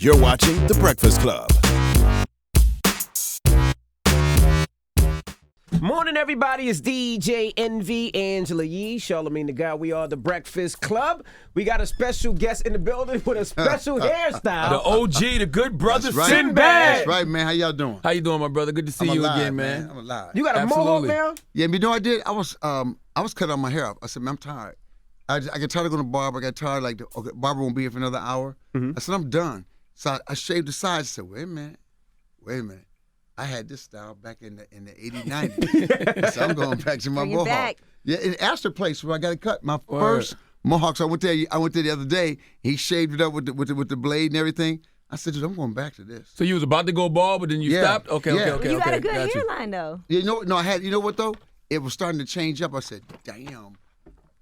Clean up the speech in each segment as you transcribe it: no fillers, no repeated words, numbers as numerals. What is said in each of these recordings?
You're watching The Breakfast Club. Morning, everybody. It's DJ Envy, Angela Yee, Charlamagne the Guy. We are The Breakfast Club. We got a special guest in the building with a special hairstyle. The OG, the good brother, That's right. Sinbad. That's right, man. How y'all doing? How you doing, my brother? Good to see I'm you alive, again, man. I'm alive. You got a mohawk now? Yeah, you know what I did? I was cutting my hair up. I said, man, I'm tired. I get tired of going to barber. I got tired, like, okay, barber won't be here for another hour. I said, I'm done. So I shaved the sides. I said, wait a minute. I had this style back in the 80s, 90s. So I'm going back to my mohawk. Back. Yeah, in Astor Place where I got it cut. My first mohawk. So I went there the other day. He shaved it up with the blade and everything. I said, dude, I'm going back to this. So you was about to go bald, but then you stopped? Okay. You got a good hairline, though. You know what, though? It was starting to change up. I said, damn.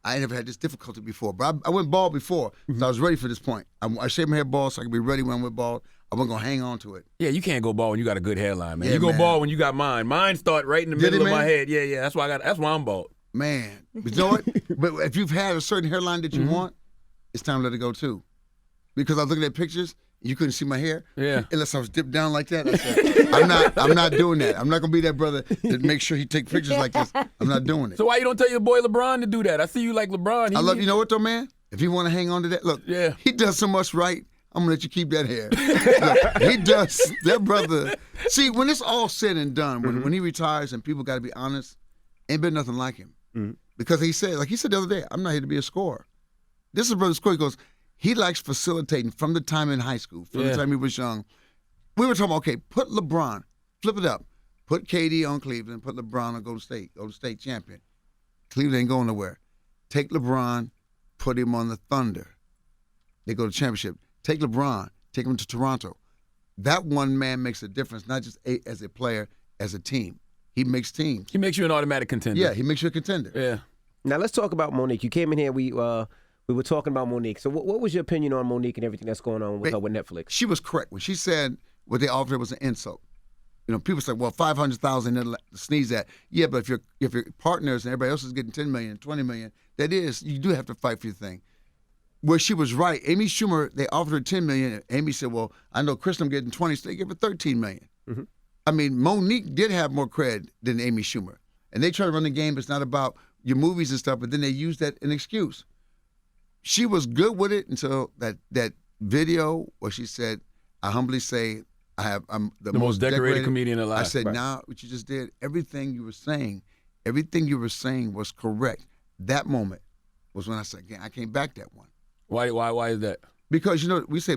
I never had this difficulty before, but I went bald before, so I was ready for this point. I shaved my hair bald so I could be ready when I went bald. I wasn't going to hang on to it. Yeah, you can't go bald when you got a good hairline, man. Yeah, you go man. bald when you got mine. Mine start right in the middle of my head. Yeah, that's why I'm bald. Man, but you know what? But if you've had a certain hairline that you want, it's time to let it go, too. Because I was looking at pictures, you couldn't see my hair. Yeah. Unless I was dipped down like that. I said, I'm not doing that. I'm not going to be that brother that makes sure he take pictures like this. I'm not doing it. So why you don't tell your boy LeBron to do that? I see you like LeBron. You know what, though, man? If you want to hang on to that, look, he does so much right. I'm going to let you keep that hair. Look, he does. That brother. See, when it's all said and done, when he retires and people got to be honest, ain't been nothing like him. Because he said the other day, I'm not here to be a scorer. This is brother score. He goes, he likes facilitating from the time in high school, from the time he was young. We were talking about, okay, put LeBron, flip it up. Put KD on Cleveland, put LeBron on Golden State champion. Cleveland ain't going nowhere. Take LeBron, put him on the Thunder. They go to championship. Take LeBron, take him to Toronto. That one man makes a difference, not just as a player, as a team. He makes teams. He makes you an automatic contender. Yeah, he makes you a contender. Yeah. Now, let's talk about Monique. You came in here, we were talking about Monique. So what was your opinion on Monique and everything that's going on with her with Netflix? She was correct. When she said what they offered her was an insult. You know, people say, well, $500,000 to sneeze at. Yeah, but if your partners and everybody else is getting $10 million, $20 million, you do have to fight for your thing. Where she was right, Amy Schumer, they offered her $10 million. And Amy said, well, I know Kristen getting 20, so they give her $13 million. I mean, Monique did have more cred than Amy Schumer. And they try to run the game. It's not about your movies and stuff, but then they use that as an excuse. She was good with it until that video where she said, I humbly say, I'm the most decorated comedian alive. I said, now what you just did, everything you were saying was correct. That moment was when I said, I can't back that one. Why is that? Because, we say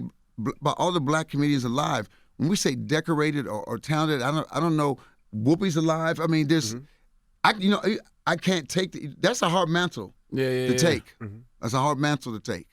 about all the black comedians alive, when we say decorated or talented, I don't know, Whoopi's alive. I mean, there's, I can't take that's a hard mantle to take. That's a hard mantle to take.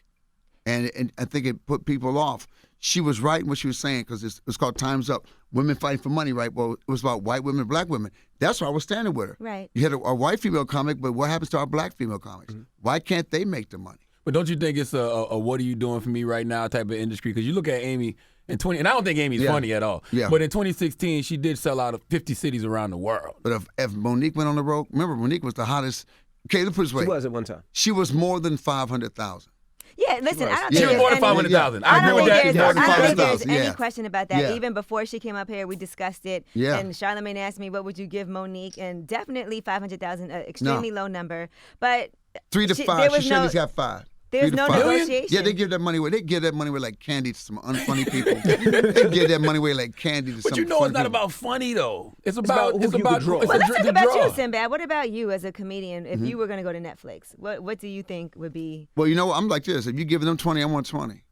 And I think it put people off. She was right in what she was saying because it's called Time's Up. Women fighting for money, right? Well, it was about white women and black women. That's why I was standing with her. Right. You had a white female comic, but what happens to our black female comics? Why can't they make the money? But don't you think it's a what are you doing for me right now type of industry? Because you look at Amy and I don't think Amy's funny at all. Yeah. But in 2016, she did sell out of 50 cities around the world. But if Monique went on the road, remember Monique was the hottest. Okay, let's put it this way. She was at one time. She was more than 500,000. Yeah, listen, I don't She think was more than 500,000. I agree with that. I don't think there's Yeah. any question about that. Yeah. Even before she came up here, we discussed it. Yeah. And Charlamagne asked me, what would you give Monique? And definitely 500,000, extremely low number. But 3 to 5. She should have got 5. There's 3 to no 5. negotiation. Yeah, they give that money away. They give that money away like candy to some unfunny people. They give that money away like candy to some. But it's not funny people. about funny though. It's about who you could draw. Well, let's talk the about draw. you, Sinbad. What about you as a comedian? If you were going to go to Netflix, what do you think would be? Well, I'm like this. If you give them 20, I want 20.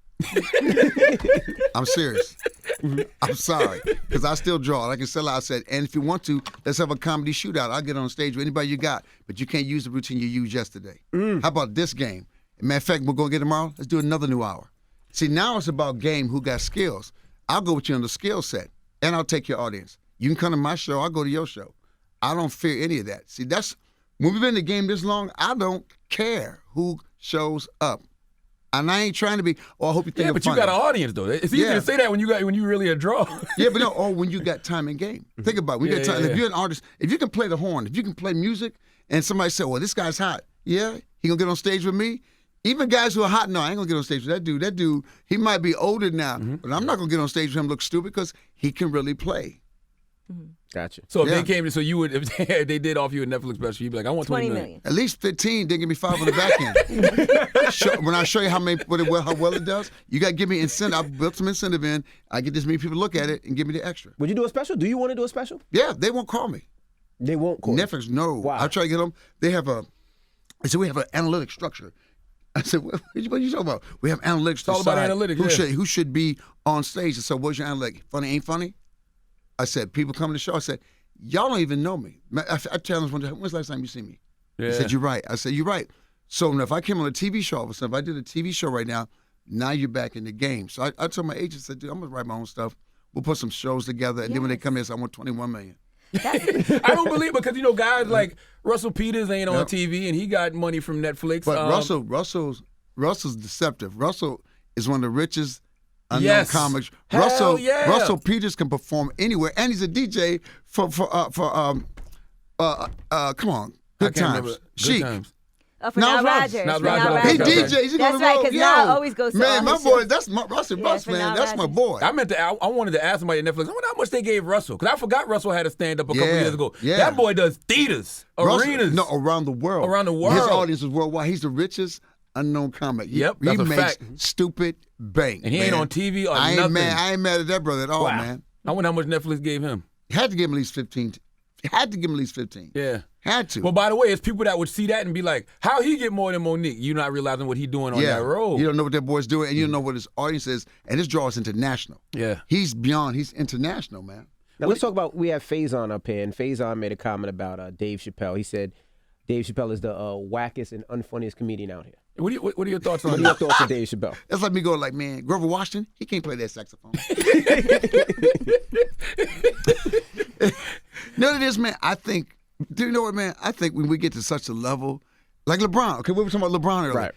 I'm serious. I'm sorry, because I still draw. Like I said, I said, and if you want to, let's have a comedy shootout. I'll get on stage with anybody you got, but you can't use the routine you used yesterday. How about this game? Matter of fact, we're going to get tomorrow. Let's do another new hour. See, now it's about game, who got skills. I'll go with you on the skill set, and I'll take your audience. You can come to my show. I'll go to your show. I don't fear any of that. See, when we've been in the game this long, I don't care who shows up. And I ain't trying to be, I hope you think I'm but funny. you got an audience though. It's easy to say that when you really a draw. Yeah, but no, when you got time in game. Think about it. When you got time. If you're an artist, if you can play the horn, if you can play music, and somebody say, well, this guy's hot. Yeah, he gonna get on stage with me. Even guys who are hot, no, I ain't gonna get on stage with that dude. That dude, he might be older now, but I'm not gonna get on stage with him look stupid because he can really play. Gotcha. So if they came to, so you would, if they did offer you a Netflix special, you'd be like, I want 20 million. At least 15. They give me 5 on the back end. When I show you how well it does, you got to give me incentive. I built some incentive in. I get this many people to look at it and give me the extra. Would you do a special? Do you want to do a special? Yeah, they won't call me. They won't call Netflix, no. Wow. I try to get them. They have I said, we have an analytic structure. I said, what are you talking about? We have analytics. It's all about analytics, who should be on stage. I said, what's your analytic? Funny, ain't funny? I said, people come to the show. I said, y'all don't even know me. I challenged one day, when's the last time you see me? Yeah. He said, you're right. I said, you're right. So if I came on a TV show, if I did a TV show right now you're back in the game. So I told my agent, I said, dude, I'm going to write my own stuff. We'll put some shows together. And then when they come in, I said, I want 21 million. I don't believe it because, guys like Russell Peters ain't on TV and he got money from Netflix. But Russell's deceptive. Russell is one of the richest unknown comics. Russell Peters can perform anywhere, and he's a DJ for come on, Good Times. Good Times. For Now Rogers. He DJs. He That's right, because now always goes to man, my boy, shows. that's my Russell Bus, man. That's my boy. I wanted to ask somebody at Netflix, I wonder how much they gave Russell. Because I forgot Russell had a stand-up a couple years ago. Yeah. That boy does theaters, arenas. No, around the world. Around the world. His audience is worldwide. He's the richest unknown comic. Yep, he that's a makes fact. Stupid bank. And he ain't on TV or I nothing. I ain't mad at that brother at all, man. I wonder how much Netflix gave him. Had to give him at least 15. Had to give him at least 15. Yeah. Had to. Well, by the way, it's people that would see that and be like, how he get more than Monique? You not realizing what he doing on that road. You don't know what that boy's doing, and you don't know what his audience is, and his draw is international. Yeah. He's international, man. Now let's talk about, we have Faison up here, and Faison made a comment about Dave Chappelle. He said Dave Chappelle is the wackest and unfunniest comedian out here. What are your thoughts on that? What are your thoughts on Dave Chappelle? That's like me going like, man, Grover Washington, he can't play that saxophone. You know what it is, man? Do you know what, man? I think when we get to such a level, like LeBron, okay, we were talking about LeBron earlier. Right.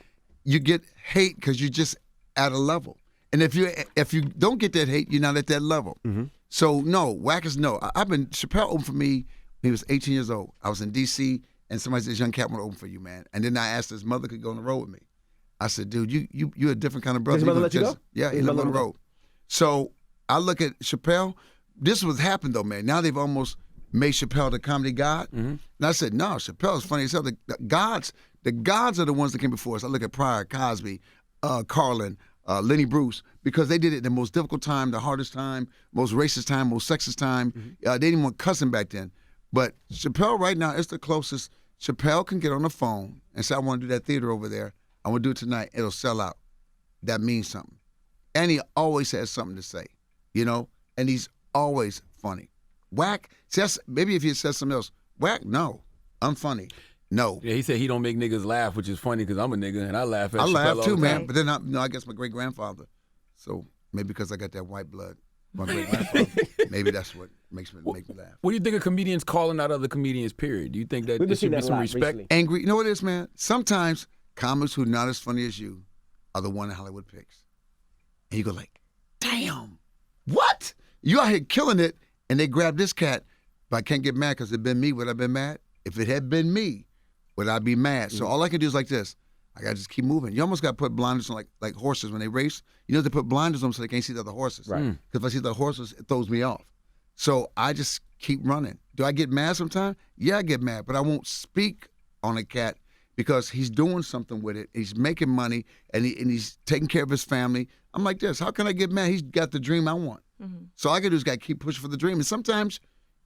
You get hate because you're just at a level. And if you don't get that hate, you're not at that level. Mm-hmm. So, no, whack is no. Chappelle opened for me when he was 18 years old. I was in D.C., and somebody said, this young cat want to open for you, man. And then I asked his mother could go on the road with me. I said, dude, you're a different kind of brother. His mother let you go? Yeah, he let me on the road. So I look at Chappelle. This is what's happened, though, man. Now they've almost made Chappelle the comedy god. Mm-hmm. And I said, no, Chappelle's funny as hell. The gods are the ones that came before us. I look at Pryor, Cosby, Carlin, Lenny Bruce, because they did it in the most difficult time, the hardest time, most racist time, most sexist time. Mm-hmm. They didn't want cussing back then. But Chappelle right now is the closest. Chappelle can get on the phone and say, I want to do that theater over there. I want to do it tonight. It'll sell out. That means something. And he always has something to say, and he's always funny. Whack, maybe if he says something else, whack, no, I'm funny. No. Yeah, he said he don't make niggas laugh, which is funny because I'm a nigga and I laugh at Chappelle. I laugh too, man. Right. But then I guess my great-grandfather. So maybe because I got that white blood, my great-grandfather, maybe that's what makes me laugh. What do you think of comedians calling out other comedians, period? Do you think that there should be some respect? Recently. Angry. You know what it is, man? Sometimes comics who are not as funny as you are the one that Hollywood picks. And you go like, damn, what? You out here killing it, and they grab this cat, but I can't get mad because it been me. Would I been mad? If it had been me, would I be mad? So all I can do is like this. I got to just keep moving. You almost got to put blinders on like horses when they race. They put blinders on them so they can't see the other horses. Right. Because if I see the horses, it throws me off. So I just keep running. Do I get mad sometimes? Yeah, I get mad, but I won't speak on a cat because he's doing something with it. He's making money, and he's taking care of his family. I'm like this. How can I get mad? He's got the dream I want. Mm-hmm. So all I got to do is got to keep pushing for the dream. And sometimes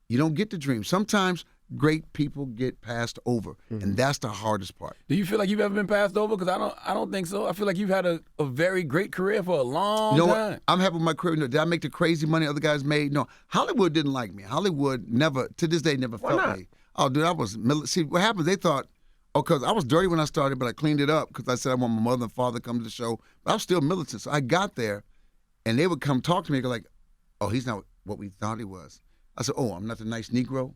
you don't get the dream. Sometimes great people get passed over, and that's the hardest part. Do you feel like you've ever been passed over? Because I don't think so. I feel like you've had a very great career for a long time. What? I'm happy with my career. Did I make the crazy money other guys made? No. Hollywood didn't like me. Hollywood never, to this day, never felt me. Oh, dude, I was, see, what happened, they thought, because I was dirty when I started, but I cleaned it up because I said I want my mother and father to come to the show. But I was still militant. So I got there, and they would come talk to me, like, oh, he's not what we thought he was. I said, oh, I'm not the nice Negro.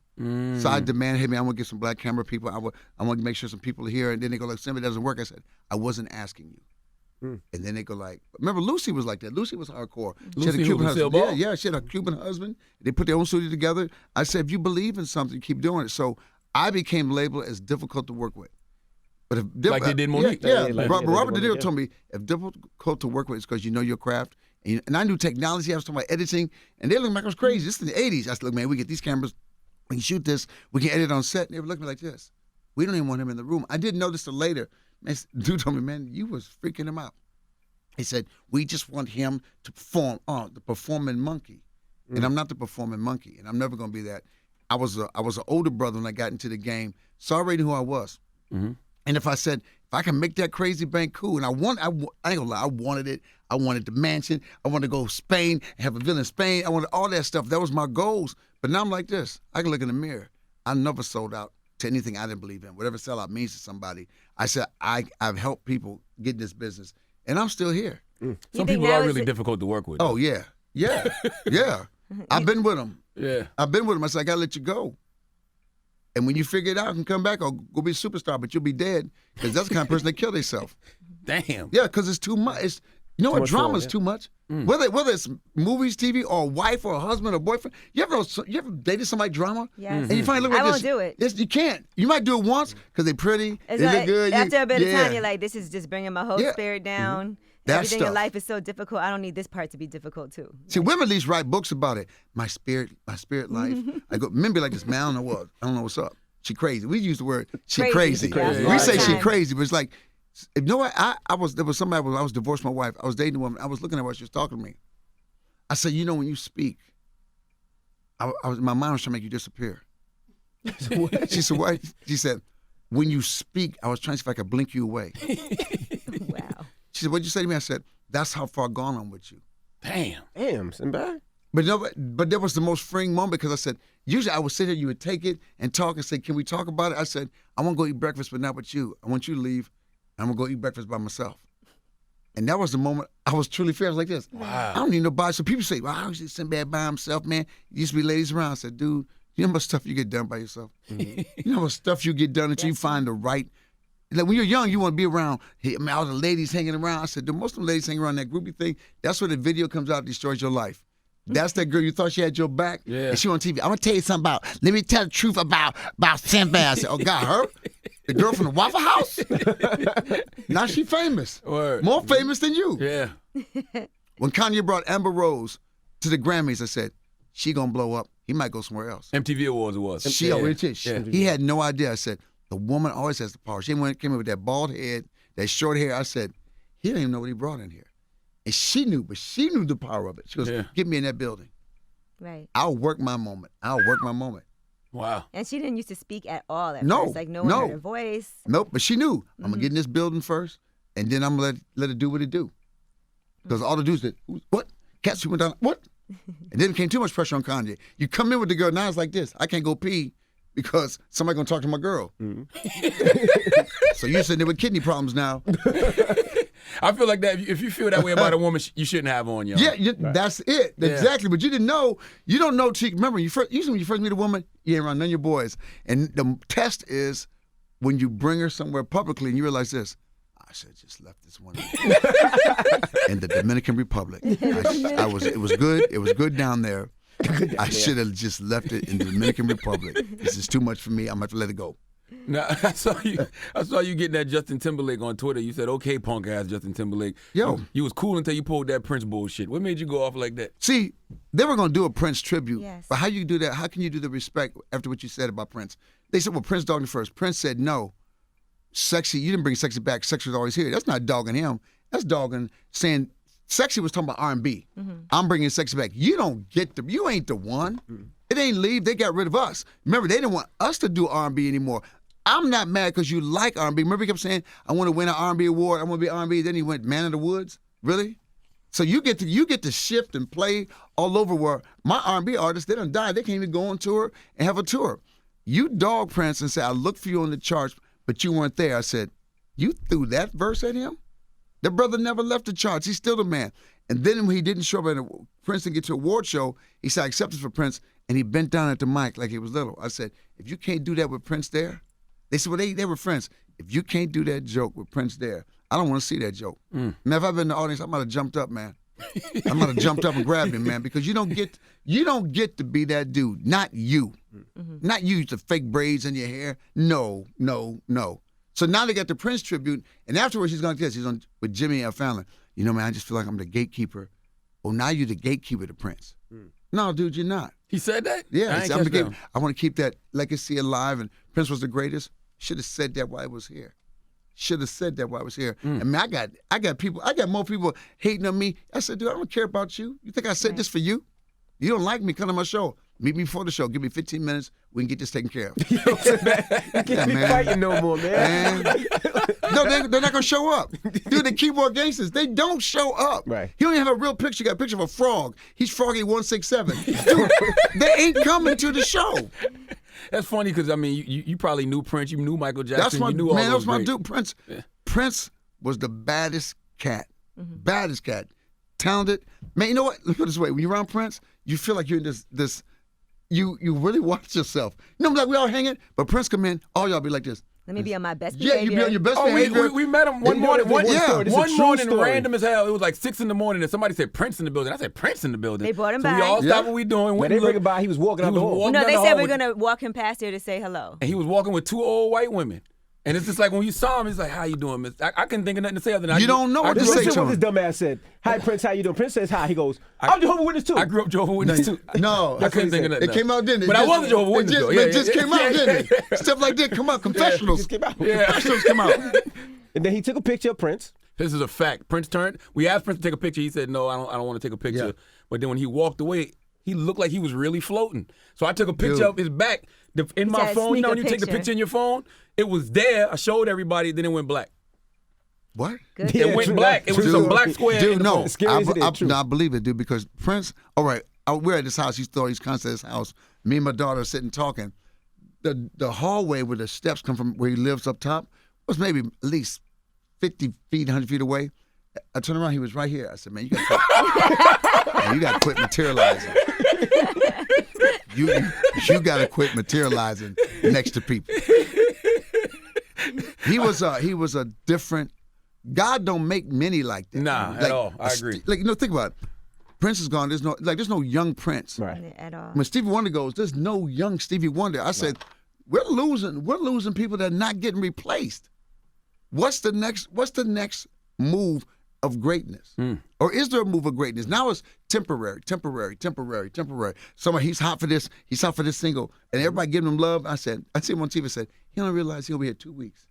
So I demanded, hey, man, I want to get some black camera people. I want to make sure some people are here. And then they go like, Sinbad doesn't work. I said, I wasn't asking you. And then they go like, remember Lucy was like that. Lucy was hardcore. She had a Cuban husband. Yeah, she had a Cuban husband. They put their own studio together. I said, if you believe in something, keep doing it. So I became labeled as difficult to work with. But if like they did Monique. Yeah. Like Robert De Niro yeah. told me if difficult to work with is because you know your craft. And I knew technology. I was talking about editing, and they looked like I was crazy. This is in the 80s. I said, look, man, we get these cameras. We can shoot this. We can edit on set. And they would look at me like this. We don't even want him in the room. I didn't know this till later. Man, dude told me, man, you was freaking him out. He said, we just want him to perform. The performing monkey. And I'm not the performing monkey, and I'm never going to be that. I was an older brother when I got into the game, so I already knew who I was. Mm-hmm. And if I said, if I can make that crazy bank cool, and I ain't gonna lie, I wanted it. I wanted the mansion. I wanted to go to Spain, have a villa in Spain. I wanted all that stuff. That was my goals. But now I'm like this. I can look in the mirror. I never sold out to anything I didn't believe in. Whatever sellout means to somebody. I said, I've helped people get in this business, and I'm still here. Some people are really difficult to work with. Oh, yeah. Yeah. Yeah. I've been with them. Yeah. I've been with them. I said, I got to let you go. And when you figure it out and come back, I'll go be a superstar, but you'll be dead because that's the kind of person that kill themselves. Damn. Yeah, because it's too much. You know what? Drama is too much. Whether it's movies, TV, or a wife, or a husband, or boyfriend. You ever dated somebody drama? Yes. And you finally look at I this. won't do it. You can't. You might do it once because they're pretty, It's they like, look good. after a bit of yeah. time, you're like, this is just bringing my whole Yeah. spirit down. That Everything in stuff. life is so difficult. I don't need this part to be difficult too. See, women at least write books about it. My spirit life. I go, men be like this, man, I don't know what. I don't know what's up. She crazy. We use the word she crazy. Crazy. We say she Time. crazy, but it's like, you know what? I was divorced my wife. I was dating a woman. I was looking at her. She was talking to me. I said, you know, when you speak, my mind was trying to make you disappear. She said, what? She said, when you speak, I was trying to see if I could blink you away. Wow. She said, what'd you say to me? I said, that's how far gone I'm with you. Damn, Sinbad. But no, but that was the most freeing moment because I said, usually I would sit here, you would take it and talk and say, can we talk about it? I said, I want to go eat breakfast, but not with you. I want you to leave. I'm going to go eat breakfast by myself. And that was the moment I was truly free. I was like this. Wow. I don't need nobody. So people say, well, I was Sinbad by himself, man. There used to be ladies around. I said, dude, you know how much stuff you get done by yourself? You know how much stuff you get done until you find the right. Like when you're young, you want to be around, hey, man, all the ladies hanging around. I said, the most of the ladies hanging around that groupie thing, that's where the video comes out and destroys your life. That's that girl you thought she had your back. Yeah. And she on TV. I'm going to tell you something about, let me tell the truth about Sinbad. I said, oh, God, her? The girl from the Waffle House? Now she famous. Word. More famous than you. Yeah. When Kanye brought Amber Rose to the Grammys, I said, she going to blow up. He might go somewhere else. MTV Awards it was. She already did. Yeah. He had no idea. I said, the woman always has the power. She came in with that bald head, that short hair. I said, he didn't even know what he brought in here. And she knew, but she knew the power of it. She goes, get me in that building. Right. I'll work my moment. Wow. And she didn't used to speak at all at No, first. Like no one heard her voice. Nope, but she knew. I'm going to get in this building first, and then I'm going to let it do what it do. Because all the dudes did, what? Cats went down, what? And then it became too much pressure on Kanye. You come in with the girl, now it's like this. I can't go pee because somebody going to talk to my girl. So you're sitting there with kidney problems now. I feel like that if you feel that way about a woman, you shouldn't have on, y'all. Yeah, that's it. Yeah. Exactly. But you didn't know. You don't know. Remember, usually when you first meet a woman, you ain't around none of your boys. And the test is when you bring her somewhere publicly and you realize this. I should have just left this one in the Dominican Republic. It was good. It was good down there. I should have just left it in the Dominican Republic. This is too much for me. I'm going to have to let it go. Now, I saw you getting that Justin Timberlake on Twitter. You said, okay, punk ass Justin Timberlake. Yo. You was cool until you pulled that Prince bullshit. What made you go off like that? See, they were going to do a Prince tribute. Yes. But how you do that? How can you do the respect after what you said about Prince? They said, well, Prince dogged him first. Prince said, no, Sexy, you didn't bring Sexy back. Sexy was always here. That's not dogging him. That's dogging saying Sexy was talking about R&B. I'm bringing Sexy back. You ain't the one. It ain't leave. They got rid of us. Remember, they didn't want us to do R&B anymore. I'm not mad because you like R&B. Remember he kept saying, I want to win an R&B award. I want to be R&B. Then he went Man of the Woods. Really? So you get to shift and play all over where my R&B artists, they done died. They can't even go on tour and have a tour. You dog Prince and say, I looked for you on the charts, but you weren't there. I said, you threw that verse at him? The brother never left the charts. He's still the man. And then when he didn't show up at Prince didn't get to an award show, he said, acceptance for Prince, and he bent down at the mic like he was little. I said, if you can't do that with Prince there, they said, well, they were friends. If you can't do that joke with Prince there, I don't want to see that joke. Man, if I've been in the audience, I might have jumped up, man. I might have jumped up and grabbed him, man, because you don't get to be that dude. Not you. Not you with the fake braids in your hair. No. So now they got the Prince tribute, and afterwards he's going to he's on with Jimmy and Fallon. You know, man, I just feel like I'm the gatekeeper. Oh, now you're the gatekeeper to Prince. No, dude, you're not. He said that? Yeah, I, I'm the gatekeeper. I want to keep that legacy alive, and Prince was the greatest. Should have said that while I was here. Should have said that while I was here. I mean, I got more people hating on me. I said, dude, I don't care about you. You think I said this for you? You don't like me, come to my show. Meet me before the show. Give me 15 minutes. We can get this taken care of. You can't be fighting no more, man. No, they're not going to show up. Dude, the keyboard gangsters, they don't show up. Right. He don't even have a real picture. He got a picture of a frog. He's Froggy 167. Dude, they ain't coming to the show. That's funny because, I mean, you probably knew Prince. You knew Michael Jackson. That's my, you knew all man, that those was my great. dude. Prince. Yeah. Prince was the baddest cat. Baddest cat. Talented. Man, you know what? Let's put it this way. When you're around Prince, you feel like you're in this you really watch yourself. You know, like we all hanging, but Prince come in, all y'all be like this. Let me be on my best Yeah, behavior. you be on your best behavior. We met him one morning. One morning, story. random as hell. It was like 6 in the morning, and somebody said Prince in the building. I said Prince in the building. They brought him so by. we all Yeah. stopped what we doing. When they bring him by, he was walking out the hall. No, they said we're going to walk him past here to say hello. And he was walking with 2 old white women. And it's just like when you saw him, he's like, "How you doing, miss?" I couldn't think of nothing to say other than You don't know what to say Listen to what this him. dumb ass said. Hi, Prince, how you doing? Prince says hi. He goes, I'm Jehovah's Witness too. I grew up Jehovah's Witness too. No, I couldn't think of nothing. it came out, didn't it? But I was a Jehovah's Witness though. It just came out, didn't it? Stuff like that come out. Confessionals. Just came out. Confessionals come out. And then he took a picture of Prince. This is a fact. Prince turned. We asked Prince to take a picture. He said, "No, I don't want to take a picture." Yeah. But then when he walked away, he looked like he was really floating. So I took a picture of his back in my said, phone. You know, when you "Sneak a take the picture." picture in your phone, it was there. I showed everybody. Then it went black. What? Good. Yeah, It went true. black. It was True. just a black square. in Dude, the no. phone. Scary as it is, true. No, I believe it, dude, because Prince, all right, we're at his house. He's throwing these concerts at his house. Me and my daughter are sitting talking. The hallway where the steps come from, where he lives up top, was maybe at least 50 feet, 100 feet away. I turned around, he was right here. I said, man, you got to quit materializing. You got to quit materializing next to people. He was a different. God don't make many like that. Nah, at all. I agree. Like, think about it. Prince is gone. There's no young Prince. Right. At all. When Stevie Wonder goes, there's no young Stevie Wonder. I said, we're losing people that are not getting replaced. What's the next move of greatness? Or is there a move of greatness? Now it's temporary. Somebody, he's hot for this single, and everybody giving him love. I see him on TV, said, he don't realize he'll be here 2 weeks.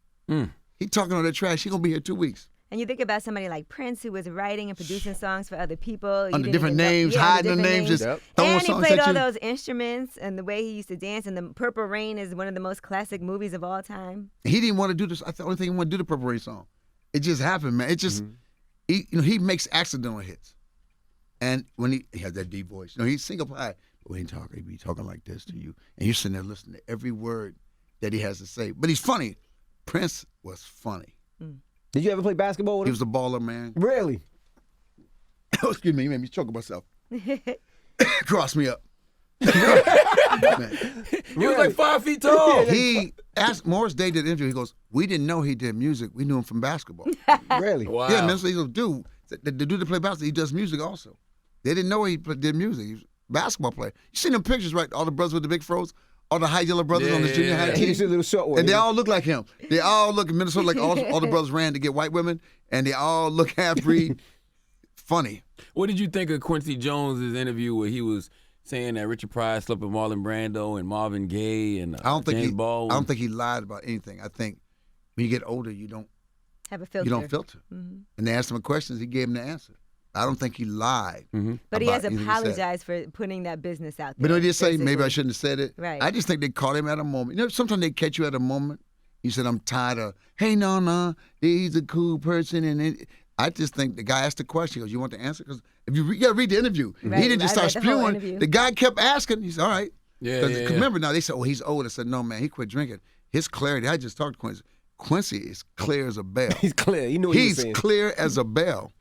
He talking all that trash, he gonna be here 2 weeks. And you think about somebody like Prince, who was writing and producing songs for other people. You Under didn't different even know- names, yeah, hiding under the different names, just throwing And he songs played at all you. those instruments, and the way he used to dance. And the Purple Rain is one of the most classic movies of all time. He didn't want to do this. I thought the only thing he wanted to do the Purple Rain song. It just happened, man. It just he makes accidental hits. And when he has that deep voice, he's sing up high. But when he be talking like this to you, and you're sitting there listening to every word that he has to say. But he's funny. Prince was funny. Did you ever play basketball with He him? was a baller, man. Really? Excuse me, you made me choke on myself. Cross me up. Man. He was like 5 feet tall. He asked Morris Day did the interview. He goes, "We didn't know he did music. We knew him from basketball." Really? Wow. Yeah, man. So he's a dude. The dude that play basketball, he does music also. They didn't know he did music. He was a basketball player. You seen them pictures, right? All the brothers with the big froze, all the high yellow brothers on the junior high He team. used to do a little short one. And they all look like him. They all look in Minnesota like all the brothers ran to get white women, and they all look half-breed. Funny. What did you think of Quincy Jones' interview where he was saying that Richard Pryor slept with Marlon Brando and Marvin Gaye and James Baldwin? I don't think he lied about anything. I think when you get older, you don't Have a filter. You don't filter. And they asked him a question, he gave him the answer. I don't think he lied. But he has about anything said. apologized for putting that business out there. But he did say, basically. maybe I shouldn't have said it. Right. I just think they caught him at a moment. You know, sometimes they catch you at a moment. You said, I'm tired of, hey, no, he's a cool person. And I just think the guy asked the question. He goes, you want the answer? Because if you got to read the interview. Right. He didn't just I start read the whole spewing. interview. The guy kept asking. He said, all right. Yeah, Because remember now, they said, oh, he's old. I said, no, man, he quit drinking. His clarity, I just talked to Quincy. Quincy is clear as a bell. He's clear. He knew what he was He's saying. clear as a bell.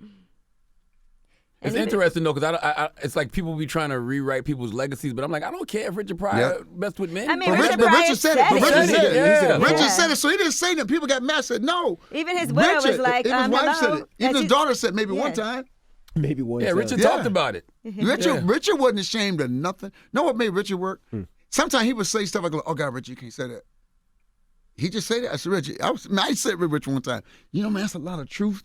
It's And interesting though, because it's like people be trying to rewrite people's legacies, but I'm like, I don't care if Richard Pryor messed with men. I mean, But Richard Richard Pryor said it. But Richard said said it. it. Yeah. Richard Yeah. said it, so he didn't say that. People got mad. Said no. Even his widow was Richard, like, even his wife said hello. it. Even his daughter said maybe one Yeah. time. Maybe one. Yeah, time. Richard Yeah. talked about it. Richard wasn't ashamed of nothing. Know what made Richard work? Sometimes he would say stuff like, "Oh God, Richard, you can't say that." he just said that. I said, Rich, I said Rich one time, you know, man, that's a lot of truth.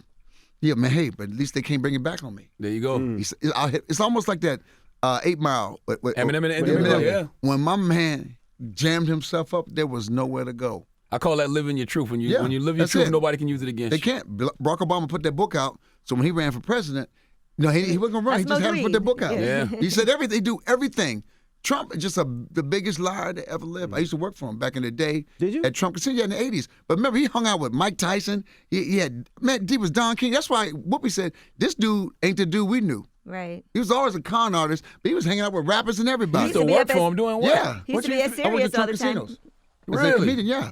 Yeah, man, hey, but at least they can't bring it back on me. There you go. He said, it's almost like that 8 Mile. Eminem and Eminem, yeah. When my man jammed himself up, there was nowhere to go. I call that living your truth. When you live your truth, nobody can use it against you. They can't. Barack Obama put that book out, so when he ran for president, no, he wasn't going to run. He just had to put that book out. Yeah. He said everything. They do everything. Trump is just the biggest liar that ever lived. I used to work for him back in the day. Did you? At Trump Casino in the 80s. But remember, he hung out with Mike Tyson. He was Don King. That's why Whoopi said, this dude ain't the dude we knew. Right. He was always a con artist, but he was hanging out with rappers and everybody. He used to work for him doing what? Yeah. He used to be at I went to Sirius all Trump the time. Casinos. Really? As a comedian, yeah.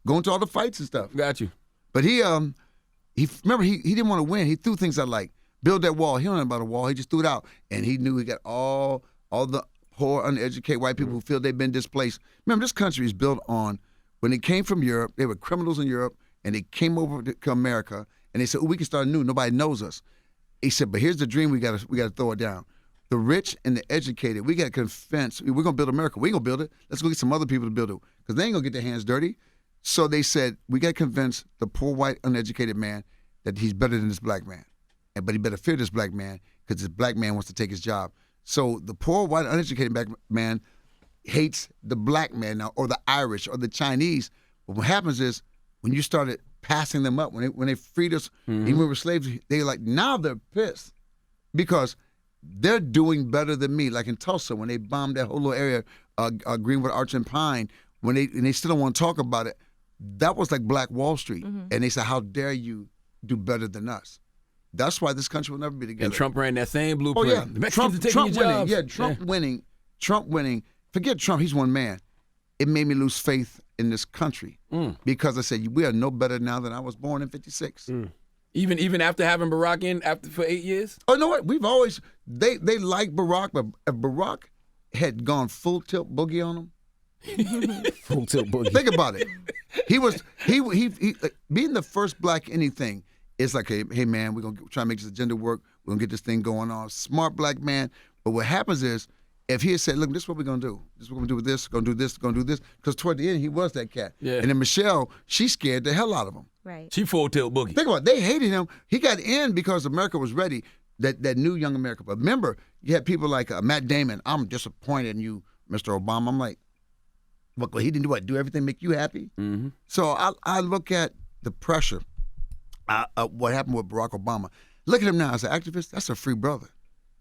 Going to all the fights and stuff. Got you. But he remember, he didn't want to win. He threw things out like, build that wall. He don't know about a wall. He just threw it out. And he knew he got all the poor, uneducated white people who feel they've been displaced. Remember, this country is built on, when they came from Europe, they were criminals in Europe, and they came over to America, and they said, we can start anew. Nobody knows us. He said, but here's the dream we got to throw it down. The rich and the educated, we got to convince, we're going to build America. We ain't going to build it. Let's go get some other people to build it, because they ain't going to get their hands dirty. So they said, we got to convince the poor, white, uneducated man that he's better than this black man. But he better fear this black man, because this black man wants to take his job. So the poor, white, uneducated black man hates the black man now, or the Irish, or the Chinese. But what happens is, when you started passing them up, when they freed us, even when we were slaves, they like, now they're pissed because they're doing better than me. Like in Tulsa, when they bombed that whole little area, Greenwood, Arch and Pine, and they still don't want to talk about it, that was like Black Wall Street. And they said, how dare you do better than us? That's why this country will never be together. And Trump ran that same blueprint. Oh, yeah. The Mexicans are taking your winning. jobs. Yeah, Trump winning. Forget Trump, he's one man. It made me lose faith in this country because I said, we are no better now than I was born in 56. Even after having Barack in for 8 years? Oh, you know what? We've always, they like Barack, but if Barack had gone full tilt boogie on him, Full tilt boogie. think about it. He being the first black anything. It's like, hey man, we're going to try to make this agenda work. We're going to get this thing going on. Smart black man. But what happens is, if he had said, look, this is what we're going to do. This is what we're going to do with this, going to do this, going to do this. Because toward the end, he was that cat. Yeah. And then Michelle, she scared the hell out of him. Right. She full tilt boogie. Think about it. They hated him. He got in because America was ready, that new young America. But remember, you had people like Matt Damon. I'm disappointed in you, Mr. Obama. I'm like, look, he didn't do what? Do everything make you happy? Mm-hmm. So I look at the pressure. What happened with Barack Obama. Look at him now as an activist. That's a free brother.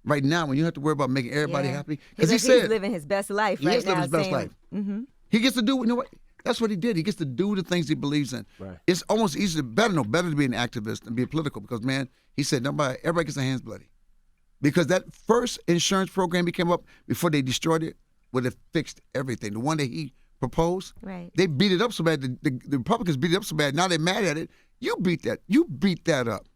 Right now, when you have to worry about making everybody happy. Because he's living his best life right now. He is living his best life. He gets to do, you know what? That's what he did. He gets to do the things he believes in. Right. It's almost better to be an activist than be political because, man, he said, everybody gets their hands bloody. Because that first insurance program he came up before they destroyed it would have fixed everything. The one that he proposed, they beat it up so bad. The Republicans beat it up so bad. Now they're mad at it. You beat that up.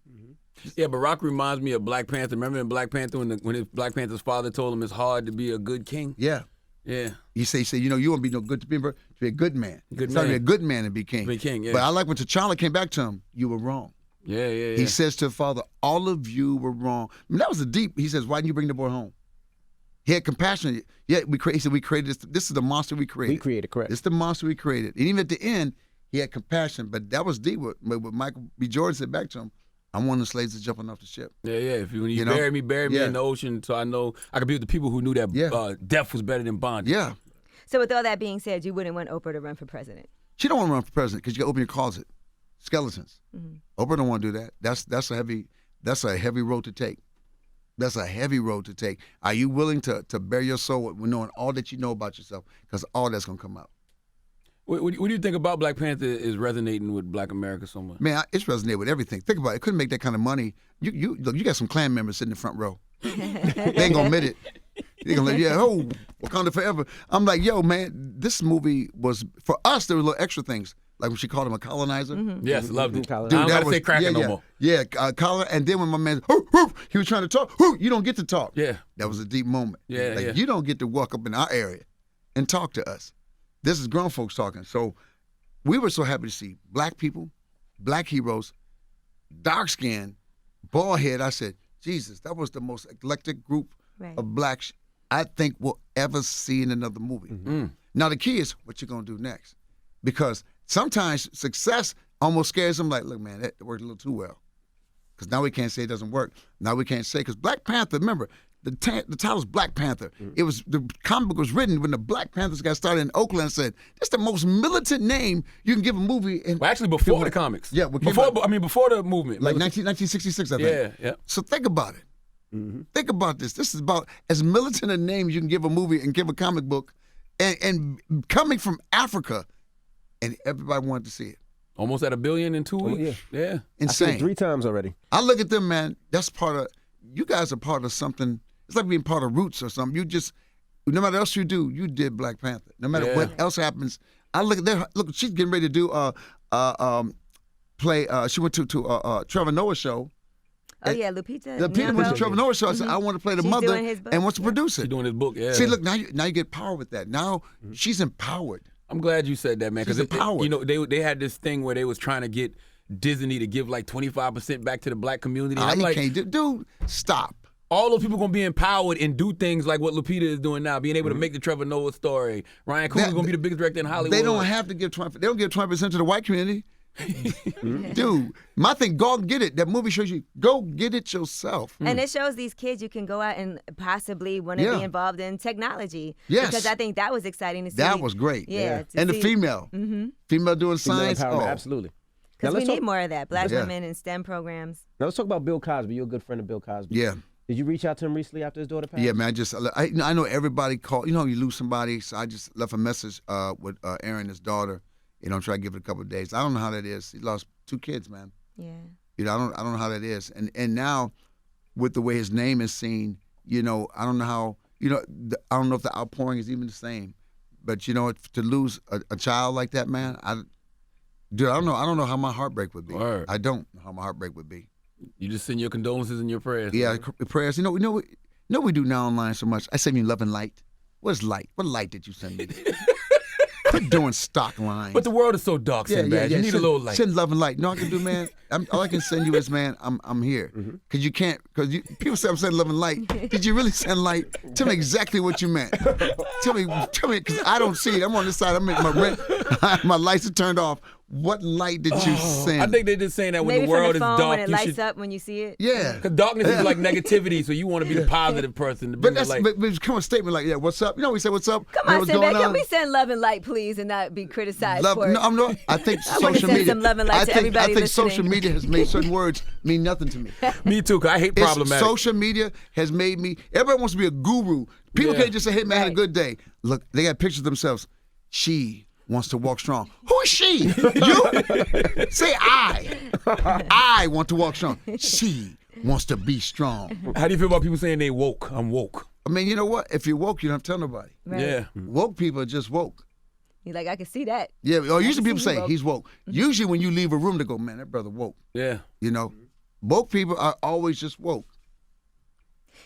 Yeah, Barack reminds me of Black Panther. Remember in Black Panther when Black Panther's father told him it's hard to be a good king? Yeah. Yeah. He say, you know, you won't be no good to be a good man. It's not to be a good man and be king. Be king, yeah. But I like when T'Challa came back to him, you were wrong. Yeah. He says to the father, all of you were wrong. I mean, that was he says, why didn't you bring the boy home? He had compassion. Yeah, he said, we created this. This is the monster we created. We created, correct. It's the monster we created. And even at the end, he had compassion. But that was deep. What Michael B. Jordan said back to him, I'm one of the slaves that's jumping off the ship. Yeah. When you bury me in the ocean so I know I could be with the people who knew that death was better than bondage. Yeah. So with all that being said, you wouldn't want Oprah to run for president? She don't want to run for president because you got to open your closet. Skeletons. Oprah don't want to do that. That's a heavy road to take. That's a heavy road to take. Are you willing to bare your soul with knowing all that you know about yourself? Because all that's going to come out. What do you think about Black Panther is resonating with Black America so much? Man, it's resonated with everything. Think about it. It couldn't make that kind of money. You look, you got some Klan members sitting in the front row. They ain't going to admit it. They're going to Wakanda forever. I'm like, yo, man, this movie was, for us, there were little extra things. Like when she called him a colonizer. Yes, loved it. Dude, I don't got to say cracker no more. Yeah, colonizer. And then when my man, he was trying to talk, you don't get to talk. Yeah. That was a deep moment. Yeah. You don't get to walk up in our area and talk to us. This is grown folks talking. So we were so happy to see Black people, Black heroes, dark skin, bald head. I said, Jesus, that was the most eclectic group of Blacks I think we'll ever see in another movie. Now the key is what you're going to do next. Because sometimes success almost scares them. Like, look, man, that worked a little too well. Because now we can't say it doesn't work. Now we can't say, because Black Panther, remember, the title's Black Panther. It was, the comic book was written when the Black Panthers got started in Oakland and said, that's the most militant name you can give a movie. And well, actually, before the comics. Yeah. Before the movement. Like 1966, I think. Yeah. So think about it. Think about this. This is about as militant a name you can give a movie and give a comic book, and coming from Africa, and everybody wanted to see it. Almost at $1 billion in 2 weeks. Yeah. Insane. I seen it 3 times already. I look at them, man. That's part of, you guys are part of something. It's like being part of Roots or something. You just, no matter what else you do, you did Black Panther. No matter what else happens. I look at there. Look, she's getting ready to do play. She went to Trevor Noah's show. Oh, yeah, Lupita. Lupita went to Trevor Noah's show. I said, I want to play the mother and wants to produce it. She's doing his book, yeah. See, look, now you get power with that. Now she's empowered. I'm glad you said that, man. She's empowered. You know, they had this thing where they was trying to get Disney to give like 25% back to the black community. I'm like, can't do, dude, stop. All those people gonna be empowered and do things like what Lupita is doing now, being able to make the Trevor Noah story. Ryan Coogler's gonna be the biggest director in Hollywood. They don't have to give 20%. They don't give 20% to the white community. Dude, my thing, go get it. That movie shows you, go get it yourself. And it shows these kids you can go out and possibly want to be involved in technology. Yes. Because I think that was exciting to see. That was great. Yeah. And the female. Female doing science. Oh. Absolutely. Because we need more of that. Black women in STEM programs. Now let's talk about Bill Cosby. You're a good friend of Bill Cosby. Yeah. Did you reach out to him recently after his daughter passed? Yeah, man. I know everybody called. You know, you lose somebody, so I just left a message with Aaron, his daughter. You know, try to give it a couple of days. I don't know how that is. He lost 2 kids, man. Yeah. You know, I don't know how that is. And now, with the way his name is seen, you know, I don't know how. You know, I don't know if the outpouring is even the same. But you know, to lose a child like that, man, dude, I don't know. I don't know how my heartbreak would be. Word. I don't know how my heartbreak would be. You just send your condolences and your prayers. Yeah, prayers. You know, we do now online so much. I send you love and light. What's light? What light did you send me? Quit doing stock lines. But the world is so dark, Sinbad. You need a little light. Send love and light. You know what I can do, man? All I can send you is, man, I'm here. Because you can't, people say I'm sending love and light. Did you really send light? Tell me exactly what you meant. Tell me, because I don't see it. I'm on this side. I'm making my rent. My lights are turned off. What light did you send? I think they're just saying that when Maybe the world from the phone, is dark, when it lights up when you see it. Yeah. Because darkness is like negativity, so you want to be the positive person. To bring But the light. it's come a statement like, yeah, what's up? You know, we say, what's up? Come You know on, what's Sinbad, going can on? we send love and light, please, and not be criticized for it? No, I'm not. I think I wanna social send media. some love and light to everybody I think listening. social media has made certain words mean nothing to me. Me too, because I hate problematic. Social media has made me. Everybody wants to be a guru. People can't just say, "Hey, man, I had a good day." Look, they got pictures of themselves. She wants to walk strong. Who is she? You? Say I. I want to walk strong. She wants to be strong. How do you feel about people saying they woke? I'm woke. I mean, you know what? If you're woke, you don't have to tell nobody. Right. Yeah. Woke people are just woke. You're like, I can see that. Yeah. Or usually people see say you woke. he's woke. Usually when you leave a room, they go, "Man, that brother woke." Yeah. You know, woke people are always just woke.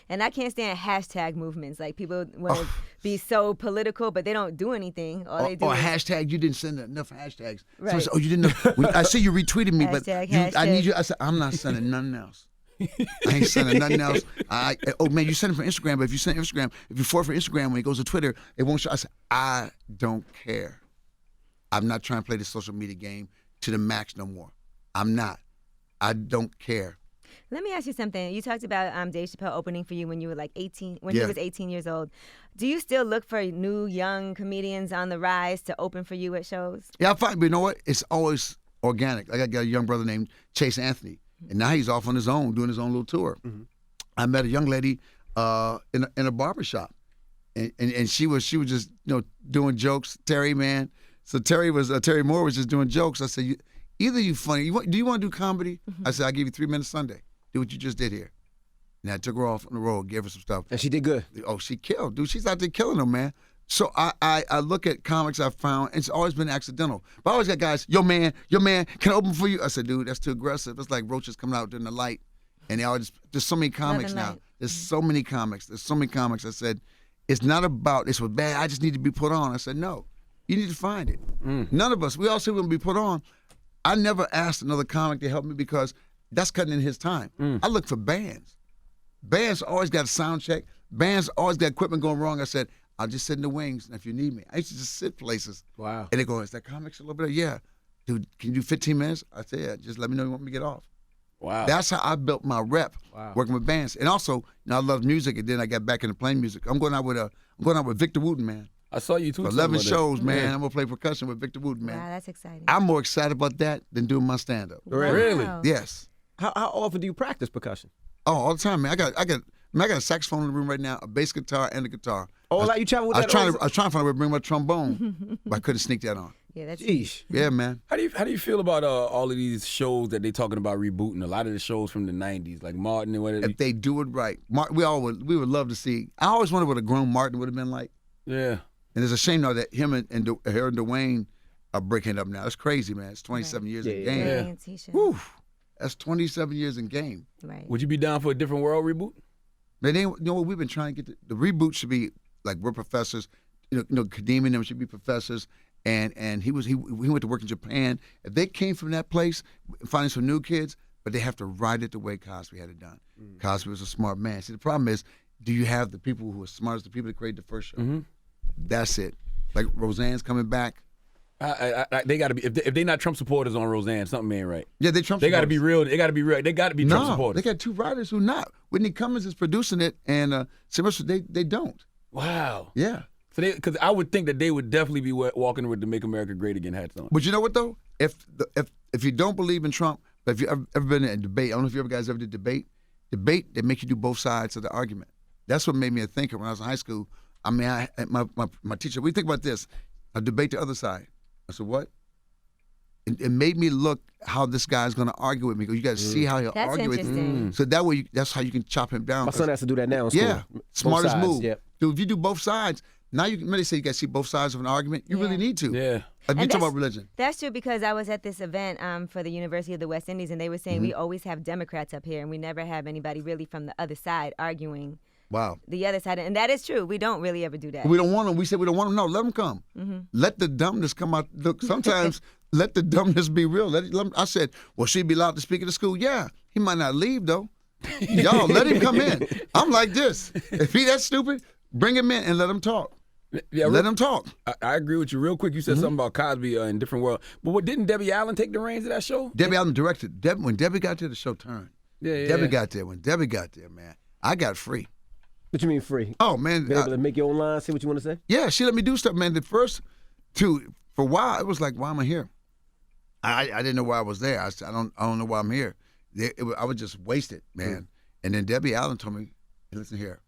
And I can't stand hashtag movements. Like, people want to be so political, but they don't do anything. All they do Or is hashtag, you didn't send enough hashtags. Right. Someone said, oh, you didn't know. I see you retweeted me, but Hashtag, I need hashtag. you. I said, I'm not sending nothing else. I ain't sending nothing else. Oh, man, you send it from Instagram, but if you send Instagram, if you forward for Instagram when it goes to Twitter, it won't show. I said, I don't care. I'm not trying to play the social media game to the max no more. I'm not. I don't care. Let me ask you something. You talked about Dave Chappelle opening for you when you were like 18, when he was 18 years old. Do you still look for new young comedians on the rise to open for you at shows? Yeah, I find, but you know what? It's always organic. Like I got a young brother named Chase Anthony, and now he's off on his own, doing his own little tour. I met a young lady in a barbershop, and she was just doing jokes. Terry, man. So Terry Moore was just doing jokes. I said, either you funny. Do you want to do comedy? I said, I'll give you 3 minutes Sunday. Do what you just did here. And I took her off on the road, gave her some stuff. And she did good. Oh, she killed, dude. She's out there killing them, man. So I look at comics I've found, and it's always been accidental. But I always got guys, yo man, can I open for you? I said, dude, that's too aggressive. It's like roaches coming out during the light. And they all there's so many comics now. light. There's so many comics. There's so many comics. I said, it's not about this was bad. I just need to be put on. I said, no, you need to find it. None of us, we all say we're going to be put on. I never asked another comic to help me because that's cutting in his time. I look for bands. Bands always got a sound check. Bands always got equipment going wrong. I said, I'll just sit in the wings if you need me. I used to just sit places. Wow. And they go, is that comics a little bit? Yeah. dude, can you do 15 minutes? I said, yeah, just let me know you want me to get off. Wow. That's how I built my rep, working with bands. And also, I love music, and then I got back into playing music. I'm going out with Victor Wooten, man. I saw you too. For 11 shows, man. I'm going to play percussion with Victor Wooten, man. Wow, that's exciting. I'm more excited about that than doing my stand-up. Really? Wow. Yes. How often do you practice percussion? Oh, all the time, man. I got a saxophone in the room right now, a bass guitar, and a guitar. Oh, like you travel with I that? was trying to find a way to bring my trombone, but I couldn't sneak that on. Yeah, that's Jeez. Yeah, man. How do you feel about all of these shows that they talking about rebooting? A lot of the shows from the '90s, like Martin and whatever. If they do it right, we would love to see. I always wondered what a grown Martin would have been like. Yeah. And it's a shame now that him and Dwayne are breaking up now. That's crazy, man. It's 27 years in game. Whew. That's 27 years in game. Right. Would you be down for a different world reboot? Man, you know what we've been trying to get the reboot should be like we're professors. Kadeem and them should be professors. And he went to work in Japan. If they came from that place, finding some new kids, but they have to write it the way Cosby had it done. Cosby was a smart man. See, the problem is, do you have the people who are smart as the people that created the first show? Mm-hmm. That's it. Like Roseanne's coming back. They got to be if they're not Trump supporters on Roseanne, something ain't right. Yeah, they Trump. They got to be real. They got to be real. They got to be Trump supporters. They got two writers who not. Whitney Cummings is producing it, and Sylvester they don't. Wow. Yeah. So because I would think that they would definitely be walking with the "Make America Great Again" hats on. But you know what though? If you don't believe in Trump, but if you ever been in a debate, I don't know if you guys ever did debate they make you do both sides of the argument. That's what made me a thinker when I was in high school. I mean, my teacher. We think about this. I debate the other side. I said, what? It made me look how this guy's going to argue with me. You got to see how he'll argue with me. So that way, that's how you can chop him down. My son has to do that now in school. Yeah, smartest move. Yep. Dude, if you do both sides, now you can really say you got to see both sides of an argument. You really need to. Yeah. Like you talk about religion. That's true because I was at this event for the University of the West Indies, and they were saying we always have Democrats up here, and we never have anybody really from the other side arguing. Wow. The other side, and that is true. We don't really ever do that. We don't want them. We said we don't want them. No, let them come. Let the dumbness come out. Look, sometimes let the dumbness be real. Let them, I said, well, she'd be allowed to speak at the school. Yeah, he might not leave though. Y'all, let him come in. I'm like this. If he that stupid, bring him in and let him talk. Yeah, let him talk. I agree with you. Real quick, you said something about Cosby in Different World. But didn't Debbie Allen take the reins of that show? Debbie Allen directed. When Debbie got there, the show turned. Yeah. Debbie got there. When Debbie got there, man, I got free. What you mean free? Oh, man. Be able to make your own line, say what you want to say? Yeah, she let me do stuff, man. The first two, for a while, it was like, why am I here? I didn't know why I was there. I said, I don't know why I'm here. I was just wasted, man. And then Debbie Allen told me, hey, listen here.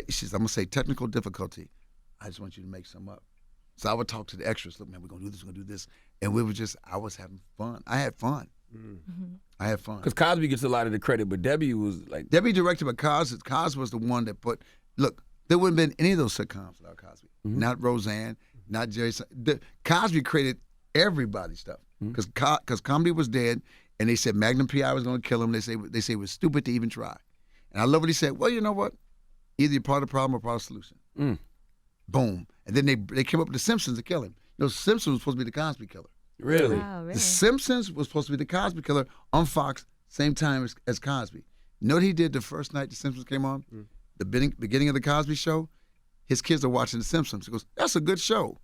She said, I'm going to say technical difficulty. I just want you to make some up. So I would talk to the extras. Look, man, we're going to do this, we're going to do this. And I was having fun. I had fun. I had fun. Because Cosby gets a lot of the credit, but Debbie was like... Debbie directed, but Cosby was the one that put... Look, there wouldn't have been any of those sitcoms without Cosby. Not Roseanne, not Jerry... Cosby created everybody's stuff. Because comedy was dead, and they said Magnum P.I. was going to kill him. They say it was stupid to even try. And I love what he said. Well, you know what? Either you're part of the problem or part of the solution. Boom. And then they came up with The Simpsons to kill him. You know, Simpsons was supposed to be the Cosby killer. Really? Wow, really? The Simpsons was supposed to be the Cosby killer on Fox, same time as Cosby. You know what he did the first night The Simpsons came on? The beginning of the Cosby show, his kids are watching The Simpsons. He goes, that's a good show.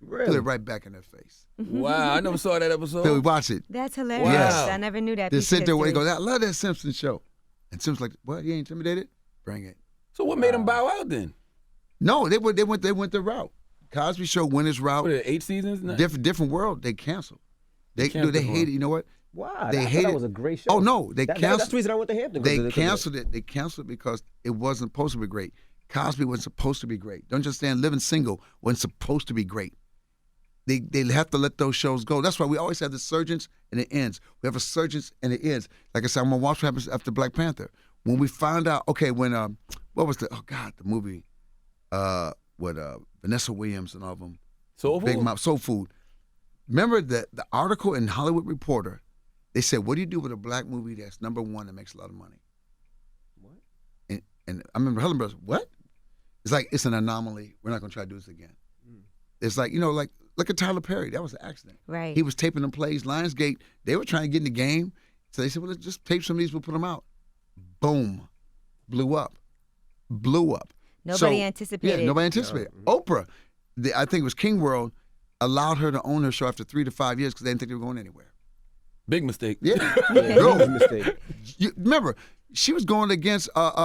Really? Put it right back in their face. Wow, I never saw that episode. So we watch it. That's hilarious. Wow. I never knew that. They sit there and history. go, I love that Simpsons show. And Simpsons like, what? You ain't intimidated? Bring it. So what made him bow out then? No, they went the route. Cosby show went his route. What, 8 seasons? Different world. They canceled. They hated it. You know what? Wow, They I thought hated. that was a great show. Oh no, they canceled. That's the reason I went to Hampton. They canceled it. They canceled it because it wasn't supposed to be great. Cosby wasn't supposed to be great. Don't you understand? Living Single wasn't supposed to be great. They have to let those shows go. That's why we always have the surgence and it ends. We have a surgence and it ends. Like I said, I'm gonna watch what happens after Black Panther. When we found out, okay, when what was the movie, with Vanessa Williams and all of them. Soul Food? Big Mouth, Soul Food. Remember the article in Hollywood Reporter, they said, what do you do with a black movie that's number one that makes a lot of money? What? And I remember Helen Brothers, what? It's like, it's an anomaly. We're not going to try to do this again. It's like, like, look at Tyler Perry. That was an accident. Right. He was taping them plays. Lionsgate, they were trying to get in the game. So they said, well, let's just tape some of these. We'll put them out. Boom. Blew up. Nobody anticipated. Yeah, nobody anticipated. Oprah, I think it was King World. allowed her to own her show after 3 to 5 years because they didn't think they were going anywhere. Big mistake. Yeah. Big mistake. Remember, she was going against Phil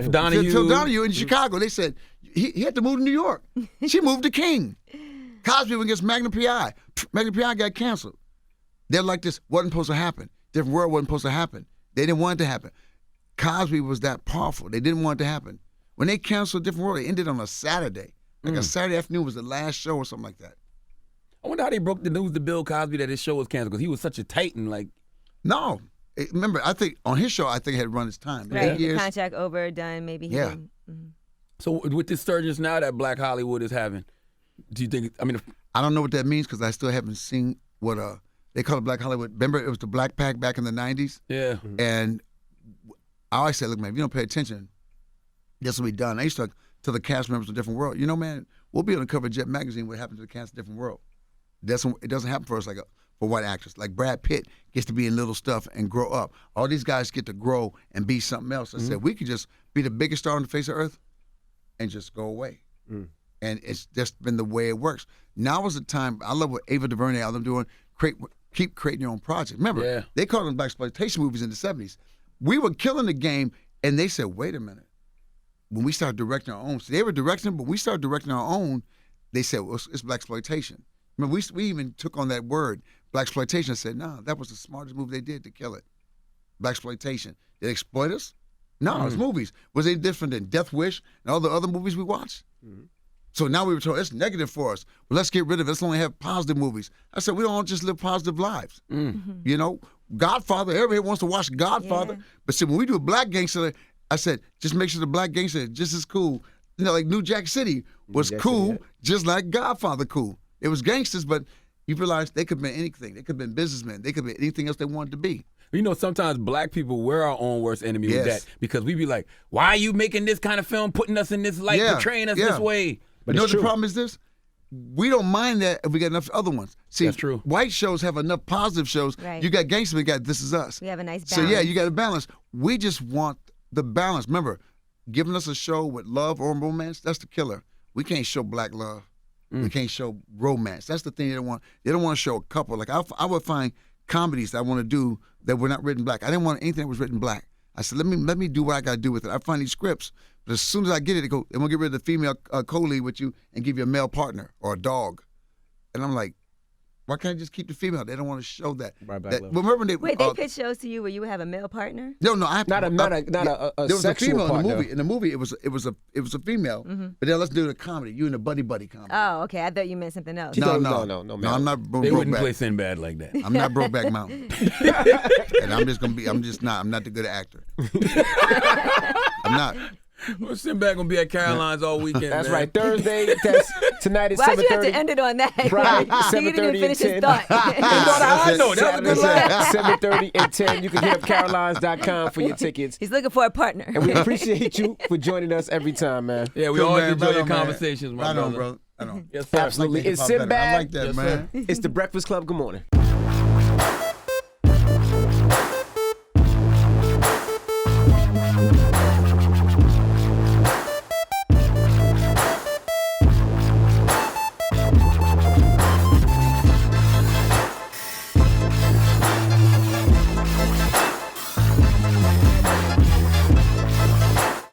Donahue in Chicago. They said he had to move to New York. She moved to King. Cosby went against Magnum P.I. Magnum P.I. got canceled. They're like this wasn't supposed to happen. Different World wasn't supposed to happen. They didn't want it to happen. Cosby was that powerful. They didn't want it to happen. When they canceled Different World, it ended on a Saturday. Like a Saturday afternoon was the last show or something like that. I wonder how they broke the news to Bill Cosby that his show was canceled because he was such a titan. Like, no, remember, I think on his show, I think it had run its time. Right, the contract over, done, maybe. Yeah. So with this surge now that Black Hollywood is having, do you think? I mean, I don't know what that means because I still haven't seen what they call it Black Hollywood. Remember, it was the Black Pack back in the '90s. Yeah. And I always say, look, man, if you don't pay attention, this will be done. I used to tell the cast members of Different World, you know, man, we'll be on the cover of Jet magazine. What happened to the cast of Different World? It doesn't happen for us like for white actors. Like Brad Pitt gets to be in little stuff and grow up. All these guys get to grow and be something else. I said we could just be the biggest star on the face of earth and just go away. And it's just been the way it works. Now is the time. I love what Ava DuVernay, all them doing. Keep creating your own project. Remember, they called them blaxploitation movies in the '70s. We were killing the game, and they said, "Wait a minute." When we started directing our own, so they were directing them, but we started directing our own. They said, well, "It's blaxploitation." Remember, we even took on that word, blaxploitation. I said, "No, that was the smartest move they did to kill it." Blaxploitation. Did they exploit us? No, it's movies. Was it different than Death Wish and all the other movies we watched? So now we were told it's negative for us. Well, let's get rid of it. Let's only have positive movies. I said, we don't just live positive lives. You know, Godfather, everybody wants to watch Godfather. Yeah. But see, when we do a black gangster, I said, just make sure the black gangster is just as cool. You know, like New Jack City was cool, just like Godfather cool. It was gangsters, but you realize they could have been anything. They could have been businessmen. They could have been anything else they wanted to be. You know, sometimes black people, we're our own worst enemy with that because we be like, why are you making this kind of film, putting us in this light, portraying us this way? But you know what the problem is this? We don't mind that if we got enough other ones. See, that's true. White shows have enough positive shows. Right. You got gangster, you got This Is Us. We have a nice balance. So yeah, you got a balance. We just want the balance. Remember, giving us a show with love or romance, that's the killer. We can't show black love. We can't show romance. That's the thing they don't want. They don't want to show a couple. Like I would find comedies that I want to do that were not written black. I didn't want anything that was written black. I said, let me do what I got to do with it. I find these scripts, but as soon as I get it, they go, and we'll get rid of the female co-lead with you and give you a male partner or a dog. And I'm like, why can't I just keep the female? They don't want to show that. Remember they pitch shows to you where you would have a male partner? No, I have not a there was sexual a female partner. in the movie. In the movie, it was a female. But then let's do the comedy. You in a buddy comedy. Oh, okay. I thought you meant something else. No, I'm not. They wouldn't play Sinbad like that. I'm not Brokeback Mountain. And I'm not the good actor. I'm not. Well, Sinbad gonna be at Caroline's all weekend. That's man. Right. Thursday. Tonight is 7:30. Why'd you have to end it on that? Right. He didn't even finish his 7:30 thought. I know. That was a good line. 7:30 and 10. You can hit up carolines.com for your tickets. He's looking for a partner. And we appreciate you for joining us every time, man. Yeah, we always enjoy your conversations, my brother. I know. Yes, sir. Absolutely. It's Sinbad. I like that, man. It's the Breakfast Club. Good morning.